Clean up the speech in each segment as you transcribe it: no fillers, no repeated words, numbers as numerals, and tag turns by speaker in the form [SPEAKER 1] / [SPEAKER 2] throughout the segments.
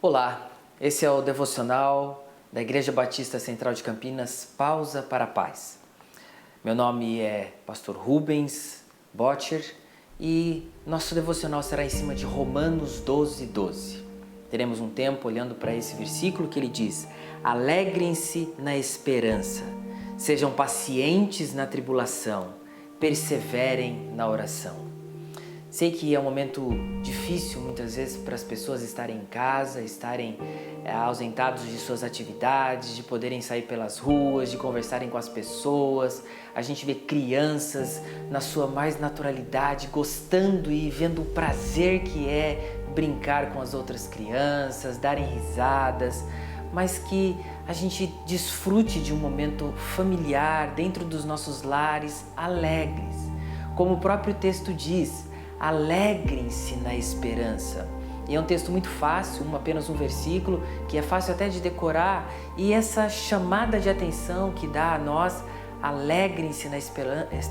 [SPEAKER 1] Olá, esse é o devocional da Igreja Batista Central de Campinas, Pausa para a Paz. Meu nome é Pastor Rubens Botcher e nosso devocional será em cima de Romanos 12:12. Teremos um tempo olhando para esse versículo que ele diz: alegrem-se na esperança, sejam pacientes na tribulação, perseverem na oração. Sei que é um momento difícil muitas vezes para as pessoas estarem em casa, estarem ausentados de suas atividades, de poderem sair pelas ruas, de conversarem com as pessoas. A gente vê crianças na sua mais naturalidade, gostando e vendo o prazer que é brincar com as outras crianças, darem risadas, mas que a gente desfrute de um momento familiar dentro dos nossos lares alegres. Como o próprio texto diz, alegrem-se na esperança. E é um texto muito fácil, apenas um versículo, que é fácil até de decorar. E essa chamada de atenção que dá a nós, alegrem-se na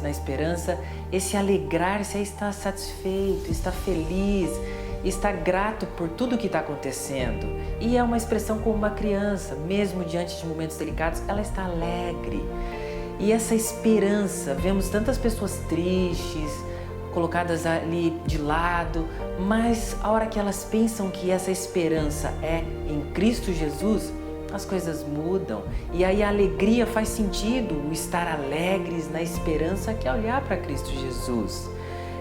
[SPEAKER 1] esperança, esse alegrar-se é estar satisfeito, estar feliz, estar grato por tudo que está acontecendo. E é uma expressão como uma criança, mesmo diante de momentos delicados, ela está alegre. E essa esperança, vemos tantas pessoas tristes, colocadas ali de lado, mas a hora que elas pensam que essa esperança é em Cristo Jesus, as coisas mudam e aí a alegria faz sentido, o estar alegres na esperança que é olhar para Cristo Jesus.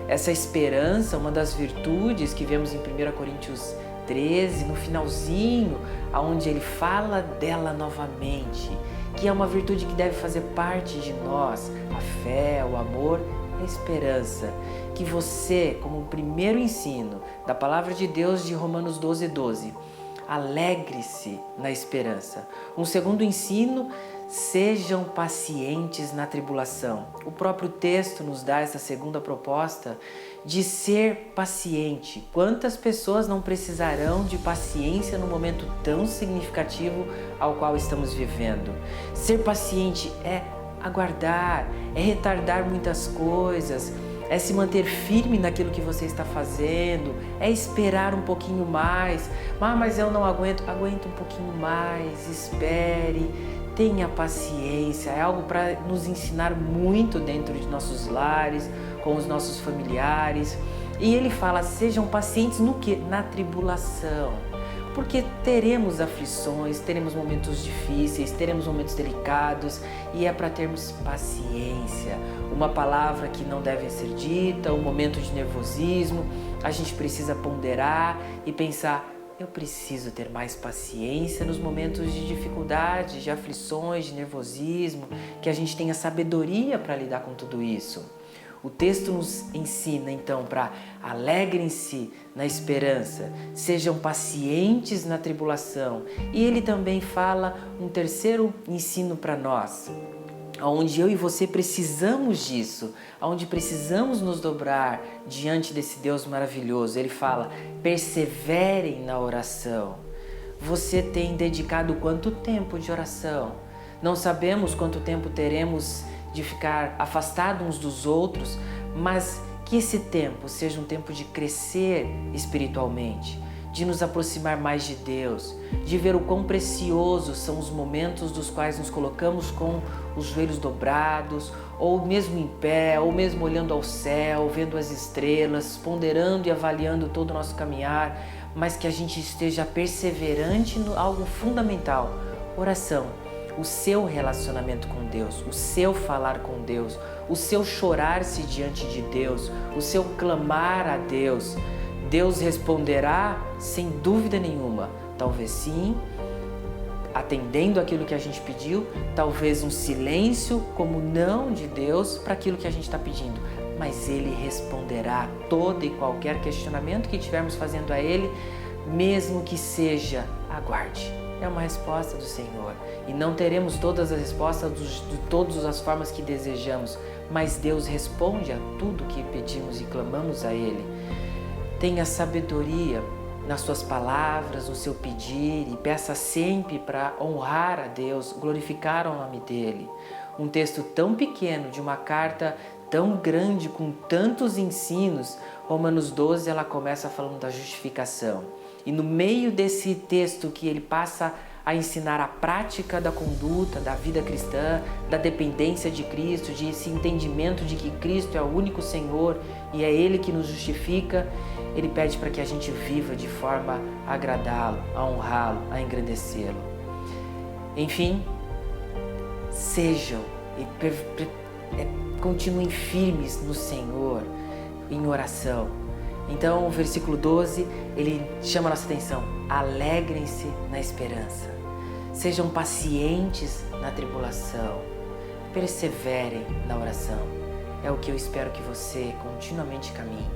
[SPEAKER 1] Essa esperança, uma das virtudes que vemos em 1 Coríntios 13, no finalzinho, onde ele fala dela novamente, que é uma virtude que deve fazer parte de nós, a fé, o amor, a esperança. Que você, como um primeiro ensino da Palavra de Deus de Romanos 12:12, alegre-se na esperança. Um segundo ensino, sejam pacientes na tribulação. O próprio texto nos dá essa segunda proposta de ser paciente. Quantas pessoas não precisarão de paciência no momento tão significativo ao qual estamos vivendo? Ser paciente é aguardar, é retardar muitas coisas, é se manter firme naquilo que você está fazendo, é esperar um pouquinho mais. Mas eu não aguento, aguenta um pouquinho mais, espere, tenha paciência. É algo para nos ensinar muito dentro de nossos lares, com os nossos familiares. E ele fala, sejam pacientes no quê? Na tribulação. Porque teremos aflições, teremos momentos difíceis, teremos momentos delicados e é para termos paciência. Uma palavra que não deve ser dita, um momento de nervosismo, a gente precisa ponderar e pensar, eu preciso ter mais paciência nos momentos de dificuldade, de aflições, de nervosismo, que a gente tenha sabedoria para lidar com tudo isso. O texto nos ensina então para alegrem-se na esperança, sejam pacientes na tribulação. E ele também fala um terceiro ensino para nós, onde eu e você precisamos disso, onde precisamos nos dobrar diante desse Deus maravilhoso. Ele fala, perseverem na oração. Você tem dedicado quanto tempo de oração? Não sabemos quanto tempo teremos de ficar afastados uns dos outros, mas que esse tempo seja um tempo de crescer espiritualmente, de nos aproximar mais de Deus, de ver o quão preciosos são os momentos dos quais nos colocamos com os joelhos dobrados, ou mesmo em pé, ou mesmo olhando ao céu, vendo as estrelas, ponderando e avaliando todo o nosso caminhar, mas que a gente esteja perseverante em algo fundamental, oração. O seu relacionamento com Deus, o seu falar com Deus, o seu chorar-se diante de Deus, o seu clamar a Deus. Deus responderá sem dúvida nenhuma, talvez sim, atendendo aquilo que a gente pediu, talvez um silêncio como não de Deus para aquilo que a gente está pedindo, mas Ele responderá a todo e qualquer questionamento que estivermos fazendo a Ele, mesmo que seja, aguarde. É uma resposta do Senhor e não teremos todas as respostas de todas as formas que desejamos, mas Deus responde a tudo que pedimos e clamamos a Ele. Tenha sabedoria nas suas palavras, no seu pedir e peça sempre para honrar a Deus, glorificar o nome dEle. Um texto tão pequeno de uma carta tão grande, com tantos ensinos, Romanos 12, ela começa falando da justificação. E no meio desse texto que ele passa a ensinar a prática da conduta, da vida cristã, da dependência de Cristo, de esse entendimento de que Cristo é o único Senhor e é Ele que nos justifica, ele pede para que a gente viva de forma a agradá-lo, a honrá-lo, a engrandecê-lo. Enfim, sejam e continuem firmes no Senhor em oração. Então, o versículo 12, ele chama a nossa atenção. Alegrem-se na esperança. Sejam pacientes na tribulação. Perseverem na oração. É o que eu espero que você continuamente caminhe.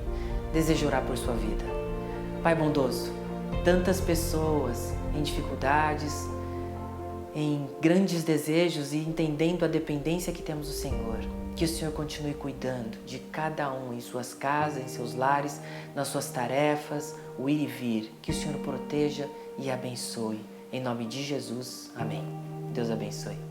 [SPEAKER 1] Desejo orar por sua vida. Pai bondoso, tantas pessoas em dificuldades, em grandes desejos e entendendo a dependência que temos do Senhor. Que o Senhor continue cuidando de cada um em suas casas, em seus lares, nas suas tarefas, o ir e vir. Que o Senhor proteja e abençoe. Em nome de Jesus, amém. Deus abençoe.